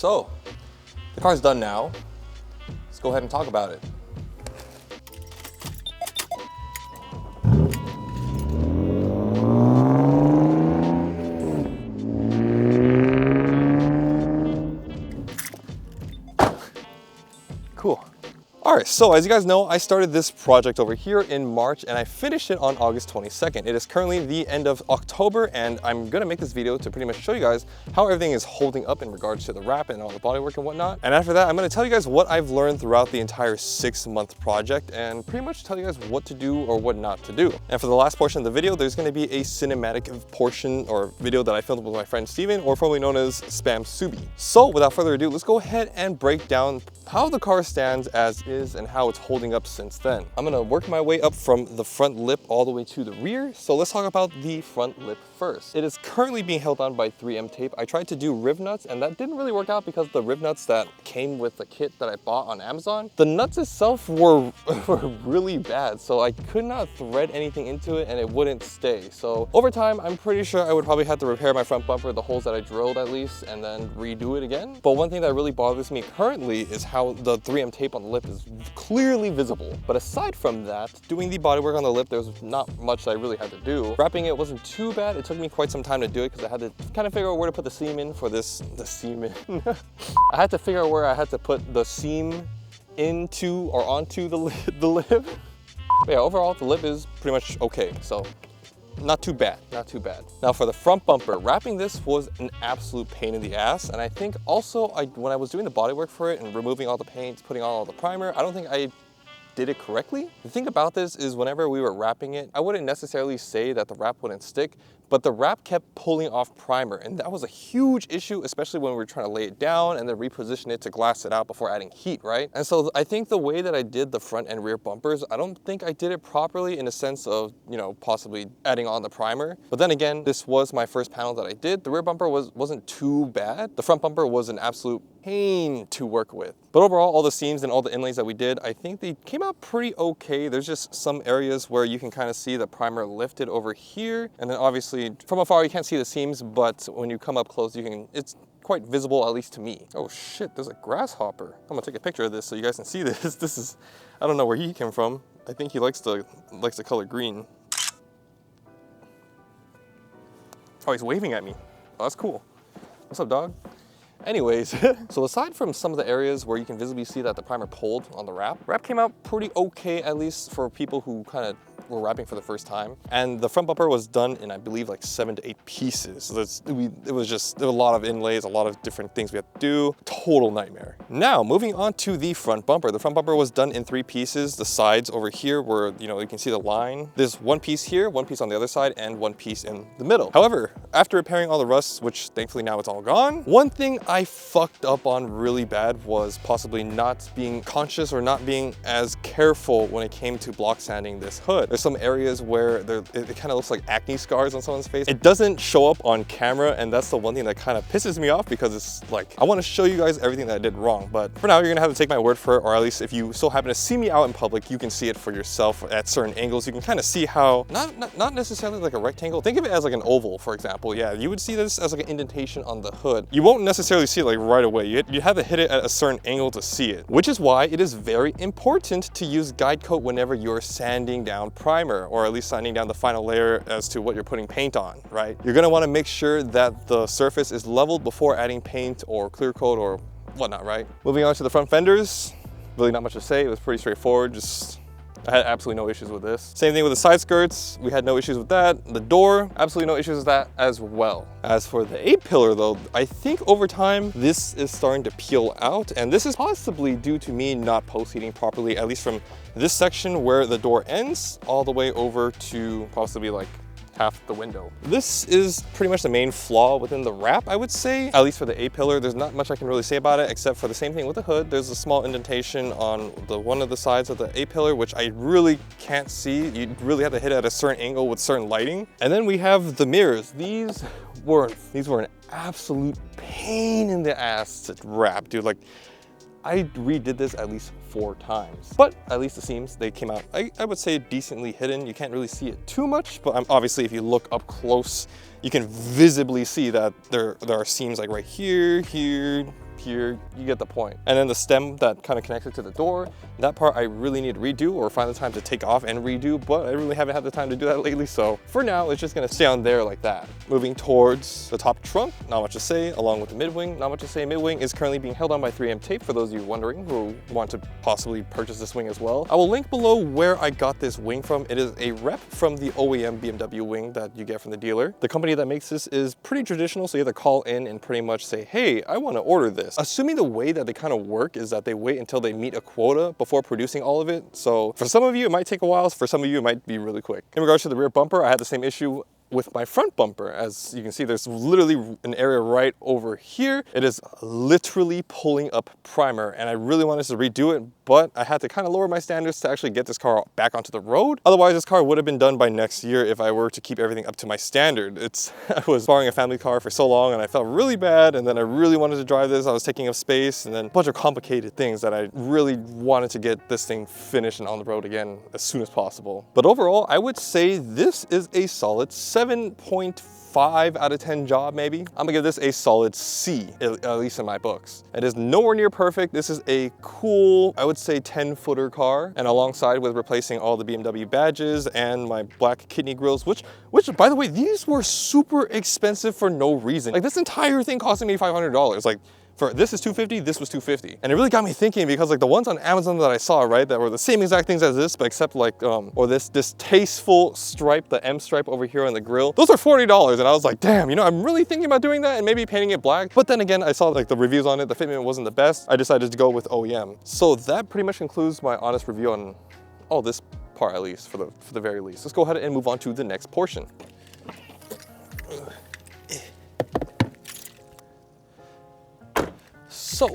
So, the car's done now. Let's go ahead and talk about it. Cool. All right, so as you guys know, I started this project over here in March and I finished it on August 22nd. It is currently the end of October and I'm gonna make this video to pretty much show you guys how everything is holding up in regards to the wrap and all the bodywork and whatnot. And after that, I'm gonna tell you guys what I've learned throughout the entire 6-month project and pretty much tell you guys what to do or what not to do. And for the last portion of the video, there's gonna be a cinematic portion or video that I filmed with my friend Steven, or formerly known as Spam Subi. So without further ado, let's go ahead and break down how the car stands as is and how it's holding up since then. I'm gonna work my way up from the front lip all the way to the rear. So let's talk about the front lip first. It is currently being held on by 3M tape. I tried to do rib nuts and that didn't really work out because the rib nuts that came with the kit that I bought on Amazon, the nuts itself were really bad. So I could not thread anything into it and it wouldn't stay. So over time, I'm pretty sure I would probably have to repair my front bumper, the holes that I drilled at least, and then redo it again. But one thing that really bothers me currently is how the 3M tape on the lip is clearly visible. But aside from that, doing the bodywork on the lip, there's not much I really had to do. Wrapping it wasn't too bad. It took me quite some time to do it because I had to kind of figure out where to put the seam in for this, I had to figure out where I had to put the seam into or onto the lip. But yeah, overall, the lip is pretty much okay. So not too bad, not too bad. Now for the front bumper, wrapping this was an absolute pain in the ass. And I think also when I was doing the bodywork for it and removing all the paints, putting on all the primer, I don't think I did it correctly. The thing about this is whenever we were wrapping it, I wouldn't necessarily say that the wrap wouldn't stick, but the wrap kept pulling off primer. And that was a huge issue, especially when we were trying to lay it down and then reposition it to glass it out before adding heat, right? And so I think the way that I did the front and rear bumpers, I don't think I did it properly in the sense of, you know, possibly adding on the primer. But then again, this was my first panel that I did. The rear bumper wasn't too bad. The front bumper was an absolute pain to work with. But overall, all the seams and all the inlays that we did, I think they came out pretty okay. There's just some areas where you can kind of see the primer lifted over here. And then obviously from afar, you can't see the seams, but when you come up close, it's quite visible, at least to me. Oh shit, there's a grasshopper. I'm gonna take a picture of this so you guys can see this. This is, I don't know where he came from. I think he likes the color green. Oh, he's waving at me. Oh, that's cool. What's up, dog? Anyways, so aside from some of the areas where you can visibly see that the primer pulled on the wrap came out pretty okay, at least for people who kind of were wrapping for the first time. And the front bumper was done in, I believe, like 7 to 8 pieces. So there was a lot of inlays, a lot of different things we had to do. Total nightmare. Now, moving on to the front bumper. The front bumper was done in 3 pieces. The sides over here where, you know, you can see the line. There's 1 piece here, 1 piece on the other side, and 1 piece in the middle. However, after repairing all the rust, which thankfully now it's all gone, one thing I fucked up on really bad was possibly not being conscious or not being as careful when it came to block sanding this hood. There's some areas where it kind of looks like acne scars on someone's face. It doesn't show up on camera, and that's the one thing that kind of pisses me off because it's like, I want to show you guys everything that I did wrong, but for now you're gonna have to take my word for it, or at least if you so happen to see me out in public, you can see it for yourself at certain angles. You can kind of see how, not necessarily like a rectangle, think of it as like an oval, for example. Yeah, you would see this as like an indentation on the hood. You won't necessarily see it like right away. You have to hit it at a certain angle to see it, which is why it is very important to use guide coat whenever you're sanding down primer, or at least sanding down the final layer as to what you're putting paint on, right? You're gonna wanna make sure that the surface is leveled before adding paint or clear coat or whatnot, right? Moving on to the front fenders, really not much to say. It was pretty straightforward. I had absolutely no issues with this. Same thing with the side skirts. We had no issues with that. The door, absolutely no issues with that as well. As for the A-pillar though, I think over time, this is starting to peel out, and this is possibly due to me not post-heating properly, at least from this section where the door ends all the way over to possibly like half the window. This is pretty much the main flaw within the wrap, I would say, at least for the A-pillar. There's not much I can really say about it, except for the same thing with the hood. There's a small indentation on one of the sides of the A-pillar, which I really can't see. You really have to hit it at a certain angle with certain lighting. And then we have the mirrors. These were an absolute pain in the ass to wrap, dude. Like, I redid this at least 4 times, but at least the seams, they came out, I would say, decently hidden. You can't really see it too much, but obviously if you look up close, you can visibly see that there are seams like right here, here, here, you get the point. And then the stem that kind of connects it to the door, that part I really need to redo or find the time to take off and redo, but I really haven't had the time to do that lately, so for now it's just gonna stay on there like that. Moving towards the top trunk, not much to say, along with the mid-wing, not much to say. Mid-wing is currently being held on by 3M tape for those of you wondering who want to possibly purchase this wing as well. I will link below where I got this wing from. It is a rep from the OEM BMW wing that you get from the dealer. The company that makes this is pretty traditional, so you have to call in and pretty much say, hey, I want to order this. Assuming the way that they kind of work is that they wait until they meet a quota before producing all of it. So for some of you, it might take a while. For some of you, it might be really quick. In regards to the rear bumper, I had the same issue with my front bumper. As you can see, there's literally an area right over here. It is literally pulling up primer, and I really wanted to redo it, but I had to kind of lower my standards to actually get this car back onto the road. Otherwise, this car would have been done by next year if I were to keep everything up to my standard. I was borrowing a family car for so long, and I felt really bad, and then I really wanted to drive this. I was taking up space, and then a bunch of complicated things that I really wanted to get this thing finished and on the road again as soon as possible. But overall, I would say this is a solid 7.5 out of 10 job, maybe. I'm gonna give this a solid C, at least in my books. It is nowhere near perfect. This is a cool, I would say 10-footer car, and alongside with replacing all the BMW badges and my black kidney grills, which by the way, these were super expensive for no reason. Like, this entire thing costing me $500. Like, for this is $250, this was $250. And it really got me thinking, because like the ones on Amazon that I saw, right, that were the same exact things as this, but except like, or this tasteful stripe, the M stripe over here on the grill, those are $40. And I was like, damn, you know, I'm really thinking about doing that and maybe painting it black. But then again, I saw like the reviews on it, the fitment wasn't the best. I decided to go with OEM. So that pretty much concludes my honest review on all this part, at least, for the very least. Let's go ahead and move on to the next portion. So,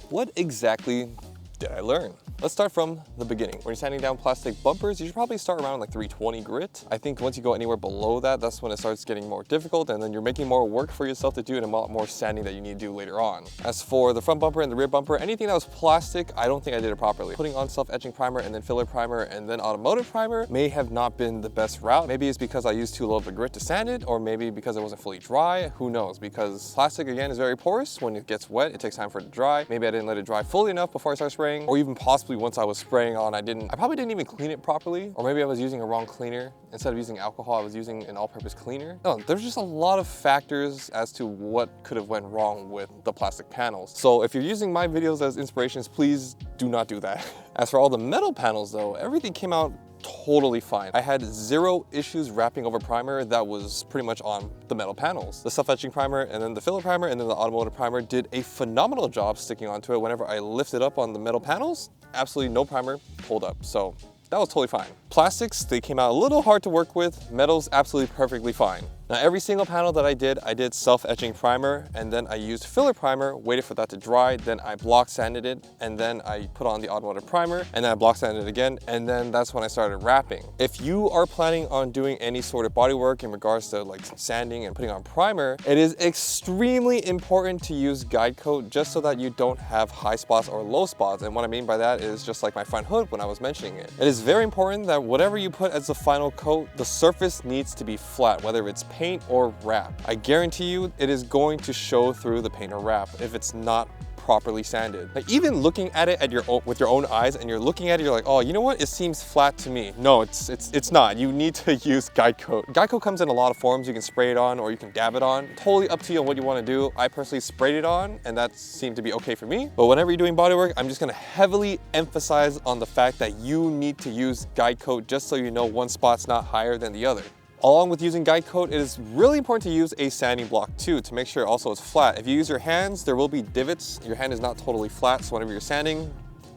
what exactly did I learn? Let's start from the beginning. When you're sanding down plastic bumpers, you should probably start around like 320 grit. I think once you go anywhere below that, that's when it starts getting more difficult, and then you're making more work for yourself to do and a lot more sanding that you need to do later on. As for the front bumper and the rear bumper, anything that was plastic, I don't think I did it properly. Putting on self-etching primer and then filler primer and then automotive primer may have not been the best route. Maybe it's because I used too low of a grit to sand it, or maybe because it wasn't fully dry, who knows? Because plastic, again, is very porous. When it gets wet, it takes time for it to dry. Maybe I didn't let it dry fully enough before I started spraying, or even possibly once I was spraying on, I probably didn't even clean it properly, or maybe I was using a wrong cleaner. Instead of using alcohol, I was using an all-purpose cleaner. No, there's just a lot of factors as to what could have went wrong with the plastic panels. So if you're using my videos as inspirations, please do not do that. As for all the metal panels though, everything came out totally fine. I had zero issues wrapping over primer that was pretty much on the metal panels. The self-etching primer and then the filler primer and then the automotive primer did a phenomenal job sticking onto it. Whenever I lifted up on the metal panels, absolutely no primer pulled up. So that was totally fine. Plastics, they came out a little hard to work with. Metals, absolutely perfectly fine. Now every single panel that I did self-etching primer, and then I used filler primer, waited for that to dry, then I block sanded it, and then I put on the automotive primer, and then I block sanded it again, and then that's when I started wrapping. If you are planning on doing any sort of body work in regards to like sanding and putting on primer, it is extremely important to use guide coat just so that you don't have high spots or low spots. And what I mean by that is just like my front hood when I was mentioning it. It is very important that whatever you put as the final coat, the surface needs to be flat, whether it's paint or wrap. I guarantee you it is going to show through the paint or wrap if it's not properly sanded. Like, even looking at it with your own eyes, and you're looking at it, you're like, oh, you know what? It seems flat to me. No, it's not. You need to use guide coat. Guide coat comes in a lot of forms. You can spray it on or you can dab it on. Totally up to you on what you want to do. I personally sprayed it on, and that seemed to be okay for me. But whenever you're doing body work, I'm just gonna heavily emphasize on the fact that you need to use guide coat just so you know one spot's not higher than the other. Along with using guide coat, it is really important to use a sanding block too, to make sure also it's flat. If you use your hands, there will be divots. Your hand is not totally flat, so whenever you're sanding,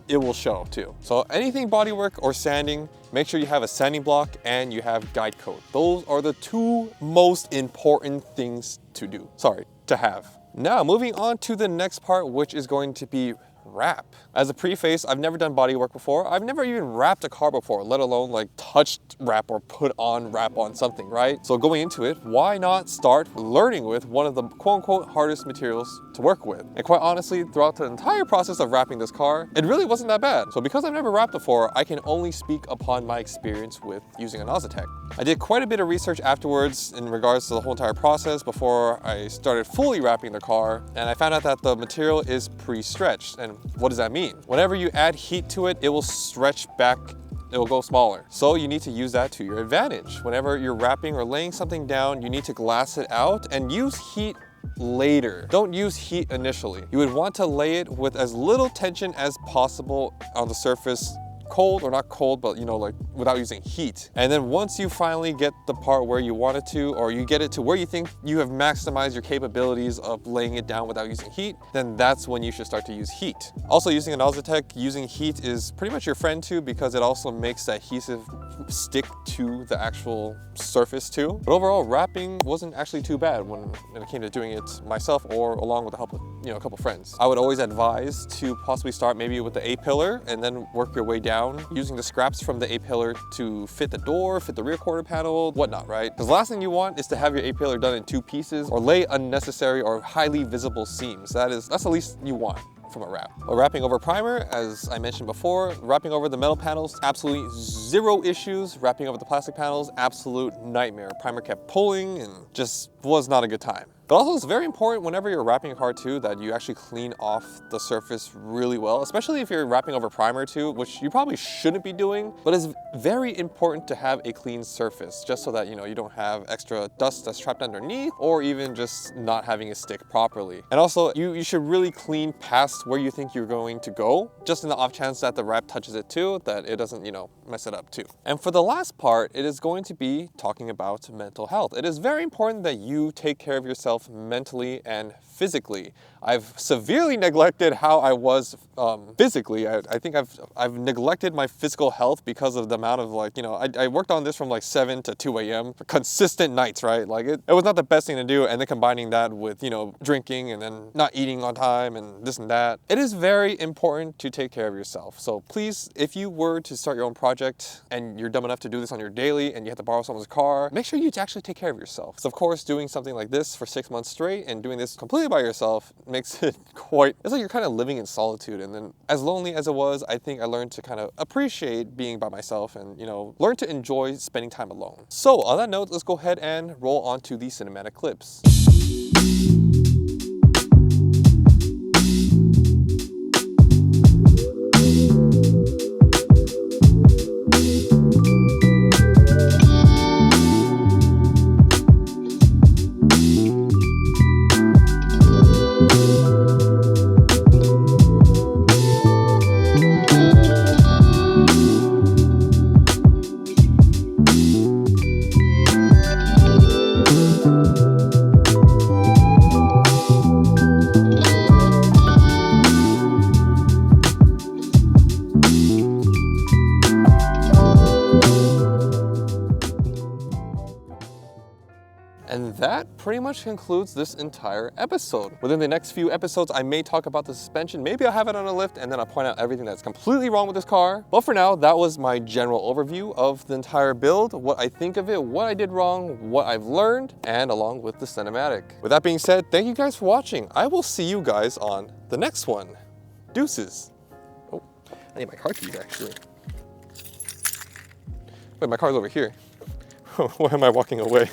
it will show too. So anything bodywork or sanding, make sure you have a sanding block and you have guide coat. Those are the two most important things to do. Sorry, to have. Now, moving on to the next part, which is going to be wrap. As a preface, I've never done body work before. I've never even wrapped a car before, let alone like touched wrap or put on wrap on something, right? So going into it, why not start learning with one of the quote unquote hardest materials to work with. And quite honestly, throughout the entire process of wrapping this car, it really wasn't that bad. So because I've never wrapped before, I can only speak upon my experience with using a Nositech. I did quite a bit of research afterwards in regards to the whole entire process before I started fully wrapping the car, and I found out that the material is pre-stretched. And what does that mean? Whenever you add heat to it, it will stretch back, it will go smaller. So you need to use that to your advantage. Whenever you're wrapping or laying something down, you need to glass it out and use heat later. Don't use heat initially. You would want to lay it with as little tension as possible on the surface, cold or not cold, but you know, like without using heat. And then once you finally get the part where you want it to, or you get it to where you think you have maximized your capabilities of laying it down without using heat, then that's when you should start to use heat. Also, using a Nositech, using heat is pretty much your friend too, because it also makes the adhesive stick to the actual surface too. But overall, wrapping wasn't actually too bad when it came to doing it myself or along with the help of, you know, a couple friends. I would always advise to possibly start maybe with the A-pillar and then work your way down, using the scraps from the A-pillar to fit the door, fit the rear quarter panel, whatnot, right? Because the last thing you want is to have your A-pillar done in 2 pieces or lay unnecessary or highly visible seams. That's the least you want from a wrap. But wrapping over primer, as I mentioned before, wrapping over the metal panels, absolutely 0 issues. Wrapping over the plastic panels, absolute nightmare. Primer kept pulling and just was not a good time. But also, it's very important whenever you're wrapping a car too that you actually clean off the surface really well, especially if you're wrapping over primer too, which you probably shouldn't be doing, but it's very important to have a clean surface just so that, you know, you don't have extra dust that's trapped underneath or even just not having it stick properly. And also, you should really clean past where you think you're going to go, just in the off chance that the wrap touches it too, that it doesn't, you know, mess it up too. And for the last part, it is going to be talking about mental health. It is very important that you take care of yourself mentally and physically. I've severely neglected how I was physically. I think I've neglected my physical health because of the amount of, like, you know, I worked on this from like 7 to 2 a.m. for consistent nights, right? Like it was not the best thing to do, and then combining that with, you know, drinking and then not eating on time and this and that. It is very important to take care of yourself. So please, if you were to start your own project and you're dumb enough to do this on your daily and you have to borrow someone's car, make sure you actually take care of yourself. So of course, doing something like this for 6 months straight and doing this completely by yourself makes it it's like you're kind of living in solitude. And then as lonely as it was, I think I learned to kind of appreciate being by myself and, you know, learn to enjoy spending time alone. So on that note, let's go ahead and roll on to the cinematic clips. And that pretty much concludes this entire episode. Within the next few episodes, I may talk about the suspension. Maybe I'll have it on a lift and then I'll point out everything that's completely wrong with this car. But for now, that was my general overview of the entire build, what I think of it, what I did wrong, what I've learned, and along with the cinematic. With that being said, thank you guys for watching. I will see you guys on the next one. Deuces. Oh, I need my car keys actually. Wait, my car's over here. Why am I walking away?